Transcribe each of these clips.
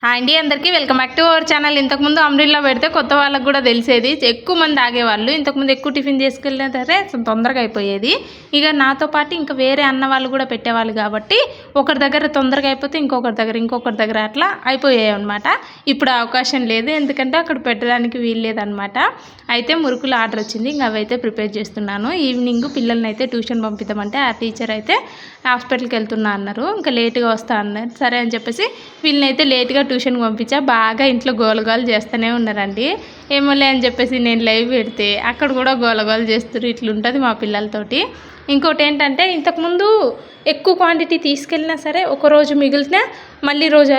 Hi అండి, అందరికీ welcome back to our channel. ఇంతకుముందు అంబ్రెల్లా పెడితే కొత్త వాళ్ళకి కూడా తెలిసేది, ఎక్కువ మంది ఆగేవాళ్ళు. ఇంతకుముందు ఎక్కువ టిఫిన్ చేసుకెళ్ళినా సరే తొందరగా అయిపోయేది. ఇక నాతో పాటు ఇంకా వేరే అన్న వాళ్ళు కూడా పెట్టేవాళ్ళు కాబట్టి ఒకరి దగ్గర తొందరగా అయిపోతే ఇంకొకరి దగ్గర అట్లా అయిపోయాయి అనమాట. ఇప్పుడు అవకాశం లేదు, ఎందుకంటే అక్కడ పెట్టడానికి వీలు లేదనమాట. అయితే మురుకులు ఆర్డర్ వచ్చింది, ఇంకా అవైతే ప్రిపేర్ చేస్తున్నాను. ఈవినింగ్ పిల్లల్ని అయితే ట్యూషన్ పంపిద్దామంటే ఆ టీచర్ అయితే హాస్పిటల్కి వెళ్తున్నా అన్నారు, ఇంకా లేట్గా వస్తా అన్నారు. సరే అని చెప్పేసి వీళ్ళని అయితే లేట్గా ట్యూషన్కి పంపించా. బాగా ఇంట్లో గోలగోలు చేస్తూనే ఉన్నారండి. ఏమోలే అని చెప్పేసి నేను లైవ్ పెడితే అక్కడ కూడా గోలగోలు చేస్తారు. ఇట్లుంటుంది మా పిల్లలతోటి. ఇంకోటి ఏంటంటే, ఇంతకుముందు ఎక్కువ క్వాంటిటీ తీసుకెళ్ళినా సరే ఒకరోజు మిగిలినా మళ్ళీ రోజు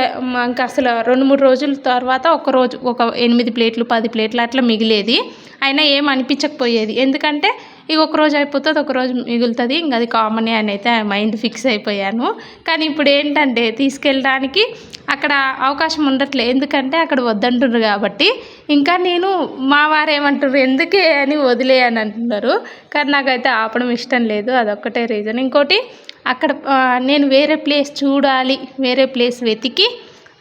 ఇంకా అసలు 2-3 రోజుల తర్వాత ఒకరోజు ఒక 8 ప్లేట్లు 10 ప్లేట్లు అట్లా మిగిలేది. అయినా ఏం అనిపించకపోయేది, ఎందుకంటే ఇక ఒకరోజు అయిపోతుంది, ఒకరోజు మిగులుతుంది, ఇంకా అది కామనే అని అయితే మైండ్ ఫిక్స్ అయిపోయాను. కానీ ఇప్పుడు ఏంటంటే తీసుకెళ్ళడానికి అక్కడ అవకాశం ఉండట్లేదు, ఎందుకంటే అక్కడ వద్దంటున్నారు కాబట్టి. ఇంకా నేను మా వారు ఏమంటారు, ఎందుకే అని వదిలేయని అంటున్నారు. కానీ నాకైతే ఆపడం ఇష్టం లేదు, అదొక్కటే రీజన్. ఇంకోటి, అక్కడ నేను వేరే ప్లేస్ చూడాలి, వేరే ప్లేస్ వెతికి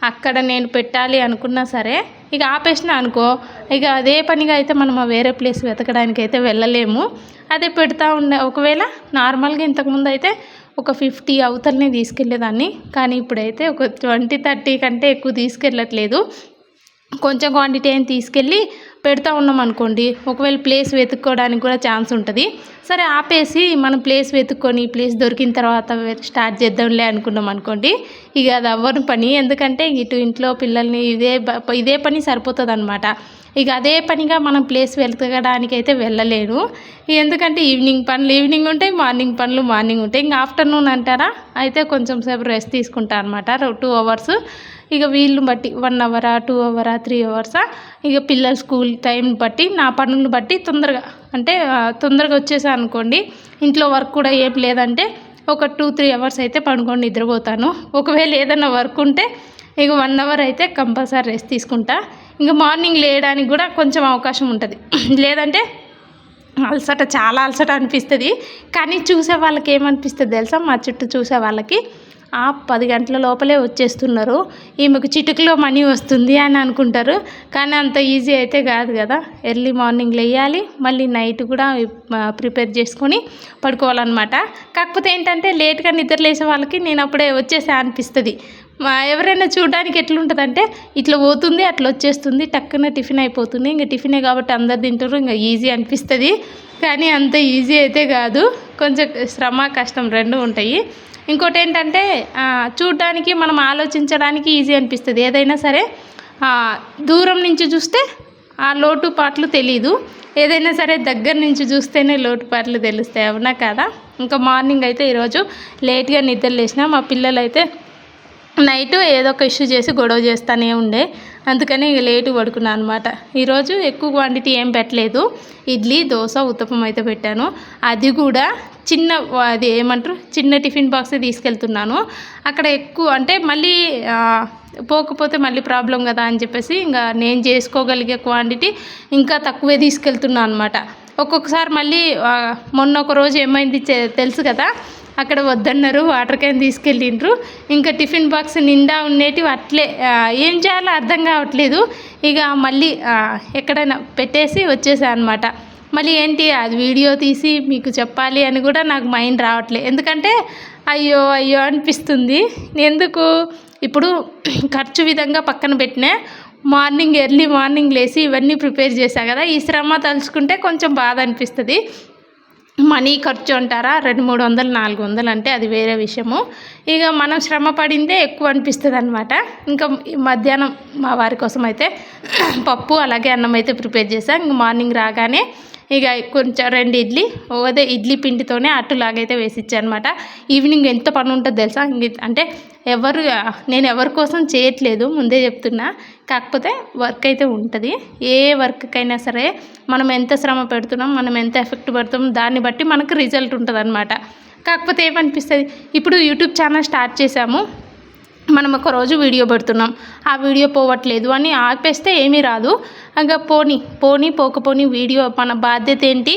అక్కడ నేను పెట్టాలి అనుకున్నా సరే ఇక ఆపేసిన అనుకో, ఇక అదే పనిగా అయితే మనం వేరే ప్లేస్ వెతకడానికి అయితే వెళ్ళలేము. అదే పెడతా ఉండే ఒకవేళ నార్మల్గా ఇంతకుముందు అయితే ఒక 50 అవతలనే తీసుకెళ్ళేదాన్ని, కానీ ఇప్పుడైతే ఒక 20-30 కంటే ఎక్కువ తీసుకెళ్ళట్లేదు. కొంచెం క్వాంటిటీ అయినా తీసుకెళ్ళి పెడతా ఉన్నాం అనుకోండి, ఒకవేళ ప్లేస్ వెతుక్కోవడానికి కూడా ఛాన్స్ ఉంటుంది. సరే ఆపేసి మనం ప్లేస్ వెతుక్కొని ప్లేస్ దొరికిన తర్వాత స్టార్ట్ చేద్దాంలే అనుకున్నాం అనుకోండి, ఇక అది అవ్వని పని. ఎందుకంటే ఇటు ఇంట్లో పిల్లల్ని ఇదే పని సరిపోతుంది అనమాట. ఇక అదే పనిగా మనం ప్లేస్ వెతకడానికి అయితే వెళ్ళలేను, ఎందుకంటే ఈవినింగ్ పనులు ఈవినింగ్ ఉంటాయి, మార్నింగ్ పనులు మార్నింగ్ ఉంటాయి. ఇంకా ఆఫ్టర్నూన్ అంటారా, అయితే కొంచెం సేపు రెస్ట్ తీసుకుంటాను అనమాట, 2 అవర్స్. ఇక వీళ్ళని బట్టి 1 అవరా 2 అవరా 3 అవర్సా, ఇక పిల్లల స్కూల్ టైం బట్టి నా పనులను బట్టి తొందరగా వచ్చేసాను అనుకోండి, ఇంట్లో వర్క్ కూడా ఏం లేదంటే ఒక 2-3 అవర్స్ అయితే పడుకొని నిద్రపోతాను. ఒకవేళ ఏదైనా వర్క్ ఉంటే ఇక 1 అవర్ అయితే కంపల్సరీ రెస్ట్ తీసుకుంటా. ఇంకా మార్నింగ్ లేయడానికి కూడా కొంచెం అవకాశం ఉంటుంది, లేదంటే చాలా అలసట అనిపిస్తుంది. కానీ చూసే వాళ్ళకి ఏమనిపిస్తుంది తెలుసా, మా చుట్టూ చూసే వాళ్ళకి 10 గంటల లోపలే వచ్చేస్తున్నారు, ఈమెకు చిటికలో మనీ వస్తుంది అని అనుకుంటారు. కానీ అంత ఈజీ అయితే కాదు కదా. ఎర్లీ మార్నింగ్ లేయాలి, మళ్ళీ నైట్ కూడా ప్రిపేర్ చేసుకొని పడుకోవాలన్నమాట. కాకపోతే ఏంటంటే లేట్గా నిద్ర లేసే వాళ్ళకి నేను అప్పుడే వచ్చేసా అనిపిస్తుంది. ఎవరైనా చూడడానికి ఎట్లుంటుందంటే, ఇట్లా పోతుంది అట్లా వచ్చేస్తుంది, టక్కున టిఫిన్ అయిపోతుంది. ఇంకా టిఫినే కాబట్టి అందరు తింటారు, ఇంకా ఈజీ అనిపిస్తుంది. కానీ అంత ఈజీ అయితే కాదు, కొంచెం శ్రమ కష్టం 2 ఉంటాయి. ఇంకోటి ఏంటంటే, చూడడానికి మనం ఆలోచించడానికి ఈజీ అనిపిస్తుంది. ఏదైనా సరే దూరం నుంచి చూస్తే ఆ లోటుపాట్లు తెలీదు, ఏదైనా సరే దగ్గర నుంచి చూస్తేనే లోటుపాట్లు తెలుస్తాయి, అవునా కదా. ఇంకా మార్నింగ్ అయితే ఈరోజు లేట్గా నిద్ర లేచిన, మా పిల్లలు అయితే నైట్ ఏదో ఒక ఇష్యూ చేసి గొడవ చేస్తూనే ఉండే, అందుకని ఇక లేటు పడుకున్నాను అనమాట. ఈరోజు ఎక్కువ క్వాంటిటీ ఏం పెట్టలేదు, ఇడ్లీ దోశ ఉత్తపం అయితే పెట్టాను. అది కూడా చిన్న టిఫిన్ బాక్సే తీసుకెళ్తున్నాను. అక్కడ ఎక్కువ అంటే మళ్ళీ పోకపోతే మళ్ళీ ప్రాబ్లం కదా అని చెప్పేసి ఇంకా నేను చేసుకోగలిగే క్వాంటిటీ ఇంకా తక్కువే తీసుకెళ్తున్నాను అనమాట. ఒక్కొక్కసారి మళ్ళీ మొన్న ఒక రోజు ఏమైంది తెలుసు కదా, అక్కడ వద్దన్నారు, వాటర్ క్యాన్ తీసుకెళ్ళిండ్రు, ఇంకా టిఫిన్ బాక్స్ నిండా ఉండేటివి అట్లే ఏం చేయాలో అర్థం కావట్లేదు. ఇక మళ్ళీ ఎక్కడైనా పెట్టేసి వచ్చేసాను అనమాట. మళ్ళీ ఏంటి అది వీడియో తీసి మీకు చెప్పాలి అని కూడా నాకు మైండ్ రావట్లేదు, ఎందుకంటే అయ్యో అనిపిస్తుంది. ఎందుకు ఇప్పుడు ఖర్చు విధంగా పక్కన పెట్టినా, ఎర్లీ మార్నింగ్ లేసి ఇవన్నీ ప్రిపేర్ చేశా కదా, ఈ శ్రమ తలుచుకుంటే కొంచెం బాధ అనిపిస్తుంది. మనీ ఖర్చు అంటారా, 200-300-400 అంటే అది వేరే విషయము. ఇక మనం శ్రమ పడిందే ఎక్కువ అనిపిస్తుంది అనమాట. ఇంకా మధ్యాహ్నం మా వారి కోసం అయితే పప్పు అలాగే అన్నం అయితే ప్రిపేర్ చేశాను. ఇంక మార్నింగ్ రాగానే ఇక కొంచెం 2 ఇడ్లీ, అదే ఇడ్లీ పిండితోనే అట్టులాగైతే వేసిచ్చాను అనమాట. ఈవినింగ్ ఎంత పని ఉంటుంది తెలుసా, అంటే నేను ఎవరి కోసం చేయట్లేదు, ముందే చెప్తున్నా. కాకపోతే వర్క్ అయితే ఉంటుంది, ఏ వర్క్కైనా సరే మనం ఎంత శ్రమ పెడుతున్నాం, మనం ఎంత ఎఫెక్ట్ పెడుతున్నాం, దాన్ని బట్టి మనకు రిజల్ట్ ఉంటుంది అనమాట. కాకపోతే ఏమనిపిస్తుంది, ఇప్పుడు యూట్యూబ్ ఛానల్ స్టార్ట్ చేసాము, మనం ఒక రోజు వీడియో పెడుతున్నాం, ఆ వీడియో పోవట్లేదు అని ఆపేస్తే ఏమీ రాదు. ఇంకా పోకపోని వీడియో మన బాధ్యత ఏంటి,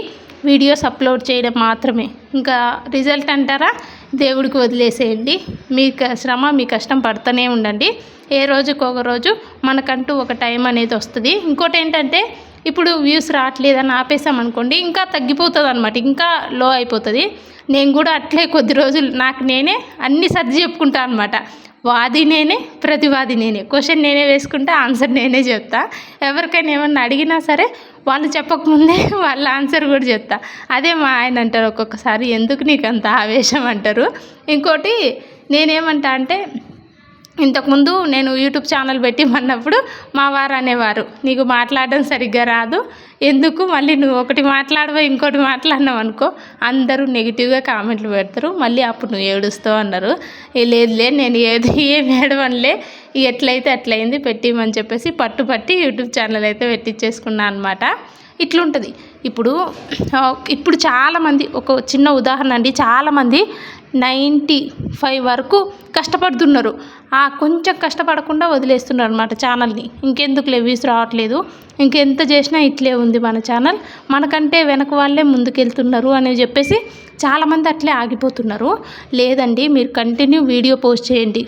వీడియోస్ అప్లోడ్ చేయడం మాత్రమే. ఇంకా రిజల్ట్ అంటారా, దేవుడికి వదిలేసేయండి. మీ శ్రమ మీ కష్టం పడుతూనే ఉండండి. ఏ రోజుకు ఒక రోజు మనకంటూ ఒక టైం అనేది వస్తుంది. ఇంకోటి ఏంటంటే ఇప్పుడు వ్యూస్ రావట్లేదని ఆపేసామనుకోండి ఇంకా తగ్గిపోతుంది అనమాట, ఇంకా లో అయిపోతుంది. నేను కూడా అట్లే కొద్ది రోజులు నాకు నేనే అన్ని సర్ది చెప్పుకుంటా అనమాట. వాది నేనే, ప్రతివాది నేనే, క్వశ్చన్ నేనే వేసుకుంటా, ఆన్సర్ నేనే చెప్తా. ఎవరికైనా ఏమన్నా అడిగినా సరే వాళ్ళు చెప్పకముందే వాళ్ళ ఆన్సర్ కూడా చెప్తా. అదే మా ఆయన అంటారు ఒక్కొక్కసారి, ఎందుకు నీకు అంత ఆవేశం అంటారు. ఇంకోటి నేనేమంటా అంటే, ఇంతకుముందు నేను యూట్యూబ్ ఛానల్ పెట్టిమన్నప్పుడు మా వారు అనేవారు, నీకు మాట్లాడడం సరిగ్గా రాదు, ఎందుకు మళ్ళీ నువ్వు ఒకటి మాట్లాడవో ఇంకోటి మాట్లాడినావు అనుకో అందరూ నెగిటివ్గా కామెంట్లు పెడతారు, మళ్ళీ అప్పుడు నువ్వు ఏడుస్తావు అన్నారు. లేదులే నేను ఏం ఏడవనులే, ఎట్లయితే అట్లయింది పెట్టిమని చెప్పేసి పట్టుపట్టి యూట్యూబ్ ఛానల్ అయితే పెట్టించేసుకున్నాను అనమాట. ఇట్లుంటుంది. ఇప్పుడు చాలామంది, ఒక చిన్న ఉదాహరణ అండి, చాలామంది 95 వరకు కష్టపడుతున్నారు. కొంచెం కష్టపడకుండా వదిలేస్తున్నారు అనమాట ఛానల్ని. ఇంకెందుకులే వ్యూస్ రావట్లేదు, ఇంకెంత చేసినా ఇట్లే ఉంది మన ఛానల్, మనకంటే వెనక వాళ్ళే ముందుకెళ్తున్నారు అని చెప్పేసి చాలామంది అట్లే ఆగిపోతున్నారు. లేదండి, మీరు కంటిన్యూ వీడియో పోస్ట్ చేయండి.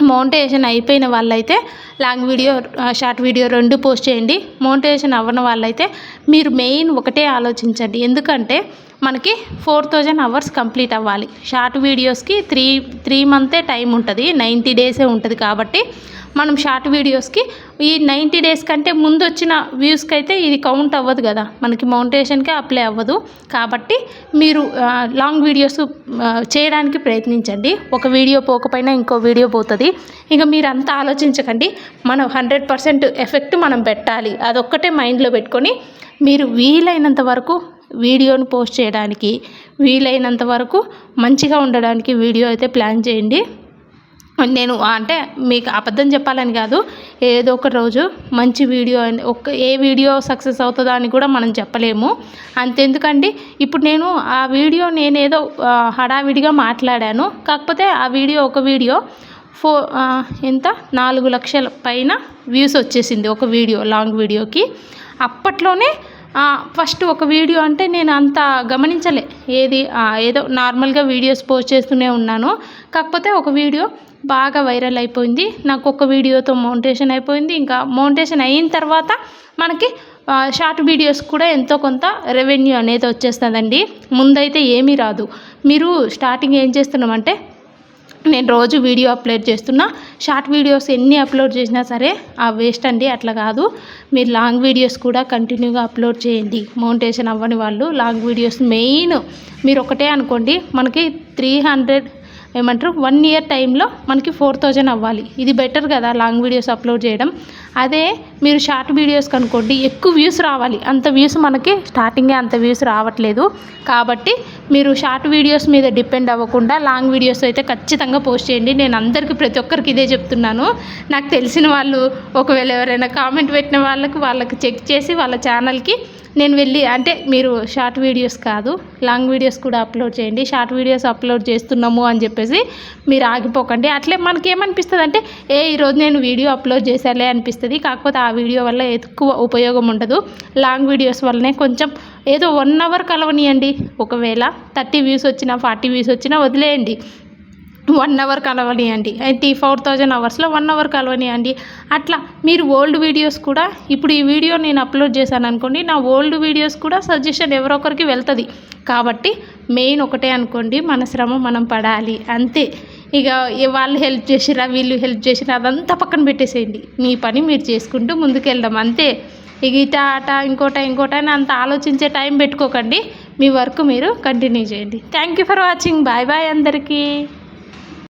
మోనిటైజేషన్ అయిపోయిన వాళ్ళైతే long video, short video 2 post చేయండి. మోనిటైజేషన్ అవ్వని వాళ్ళైతే మీరు మెయిన్ ఒకటే ఆలోచించండి. ఎందుకంటే మనకి 4000 అవర్స్ కంప్లీట్ అవ్వాలి. షార్ట్ వీడియోస్కి 3 మంతే టైం ఉంటుంది, 90 డేసే ఉంటుంది. కాబట్టి మనం షార్ట్ వీడియోస్కి ఈ 90 డేస్ కంటే ముందు వచ్చిన వ్యూస్కి అయితే ఇది కౌంట్ అవ్వదు కదా, మనకి మౌంటేషన్కే అప్లై అవ్వదు. కాబట్టి మీరు లాంగ్ వీడియోస్ చేయడానికి ప్రయత్నించండి. ఒక వీడియో పోకపోయినా ఇంకో వీడియో పోతుంది. ఇక మీరు అంతా ఆలోచించకండి, మనం 100% ఎఫెక్ట్ మనం పెట్టాలి, అదొక్కటే మైండ్లో పెట్టుకొని మీరు వీలైనంత వరకు వీడియోను పోస్ట్ చేయడానికి, వీలైనంత వరకు మంచిగా ఉండడానికి వీడియో అయితే ప్లాన్ చేయండి. నేను అంటే మీకు అబద్ధం చెప్పాలని కాదు, ఏదో ఒక రోజు మంచి వీడియో, ఏ వీడియో సక్సెస్ అవుతుందో అని కూడా మనం చెప్పలేము. అంతెందుకండి, ఇప్పుడు ఆ వీడియో నేనేదో హడావిడిగా మాట్లాడాను, కాకపోతే ఆ వీడియో ఒక వీడియో 4 లక్షల పైన వ్యూస్ వచ్చేసింది ఒక వీడియో, లాంగ్ వీడియోకి. అప్పట్లోనే ఫస్ట్ ఒక వీడియో అంటే నేను అంత గమనించలే, ఏదో నార్మల్గా వీడియోస్ పోస్ట్ చేస్తూనే ఉన్నాను. కాకపోతే ఒక వీడియో బాగా వైరల్ అయిపోయింది, నాకు ఒక వీడియోతో మౌంటేషన్ అయిపోయింది. ఇంకా మౌంటేషన్ అయిన తర్వాత మనకి షార్ట్ వీడియోస్ కూడా ఎంతో కొంత రెవెన్యూ అనేది వచ్చేస్తుందండి. ముందైతే ఏమీ రాదు. మీరు స్టార్టింగ్ ఏం చేస్తున్నామంటే, నేను రోజు వీడియో అప్లోడ్ చేస్తున్నా, షార్ట్ వీడియోస్ ఎన్ని అప్లోడ్ చేసినా సరే వేస్ట్ అండి. అట్లా కాదు, మీరు లాంగ్ వీడియోస్ కూడా కంటిన్యూగా అప్లోడ్ చేయండి. మౌంటేషన్ అవ్వని వాళ్ళు లాంగ్ వీడియోస్ మెయిన్ మీరు ఒకటే అనుకోండి, మనకి 1 ఇయర్ టైంలో మనకి 4000 అవ్వాలి. ఇది బెటర్ కదా లాంగ్ వీడియోస్ అప్లోడ్ చేయడం. అదే మీరు షార్ట్ వీడియోస్కి అనుకోండి, ఎక్కువ వ్యూస్ రావాలి. అంత వ్యూస్ మనకి స్టార్టింగే అంత వ్యూస్ రావట్లేదు. కాబట్టి మీరు షార్ట్ వీడియోస్ మీద డిపెండ్ అవ్వకుండా లాంగ్ వీడియోస్ అయితే ఖచ్చితంగా పోస్ట్ చేయండి. నేను అందరికీ, ప్రతి ఒక్కరికి ఇదే చెప్తున్నాను. నాకు తెలిసిన వాళ్ళు ఒకవేళ ఎవరైనా కామెంట్ పెట్టిన వాళ్ళకి చెక్ చేసి వాళ్ళ ఛానల్కి నేను వెళ్ళి, అంటే మీరు షార్ట్ వీడియోస్ కాదు లాంగ్ వీడియోస్ కూడా అప్లోడ్ చేయండి. షార్ట్ వీడియోస్ అప్లోడ్ చేస్తున్నాము అని చెప్పేసి మీరు ఆగిపోకండి. అట్లే మనకేమనిపిస్తుంది అంటే, ఈరోజు నేను వీడియో అప్లోడ్ చేశాలే అనిపిస్తుంది. కాకపోతే ఆ వీడియో వల్ల ఎక్కువ ఉపయోగం ఉండదు. లాంగ్ వీడియోస్ వల్లనే కొంచెం ఏదో 1 అవర్ కలవనియండి. ఒకవేళ 30 వ్యూస్ వచ్చినా 40 వ్యూస్ వచ్చినా వదిలేయండి, 1 అవర్ కలవనియండి. 4000 అవర్స్లో 1 అవర్ కలవనియండి. అట్లా మీరు ఓల్డ్ వీడియోస్ కూడా, ఇప్పుడు ఈ వీడియో నేను అప్లోడ్ చేశాను అనుకోండి, నా ఓల్డ్ వీడియోస్ కూడా సజెషన్ ఎవరో ఒకరికి వెళ్తుంది. కాబట్టి మెయిన్ ఒకటే అనుకోండి, మన శ్రమ మనం పడాలి అంతే. ఇక వాళ్ళు హెల్ప్ చేసిరా, వీళ్ళు హెల్ప్ చేసిరా, అదంతా పక్కన పెట్టేసేయండి. మీ పని మీరు చేసుకుంటూ ముందుకెళ్దాం అంతే. ఇక ఇటా ఇంకోట అని అంత ఆలోచించే టైం పెట్టుకోకండి. మీ వర్క్ మీరు కంటిన్యూ చేయండి. Thank you for watching. Bye అందరికీ.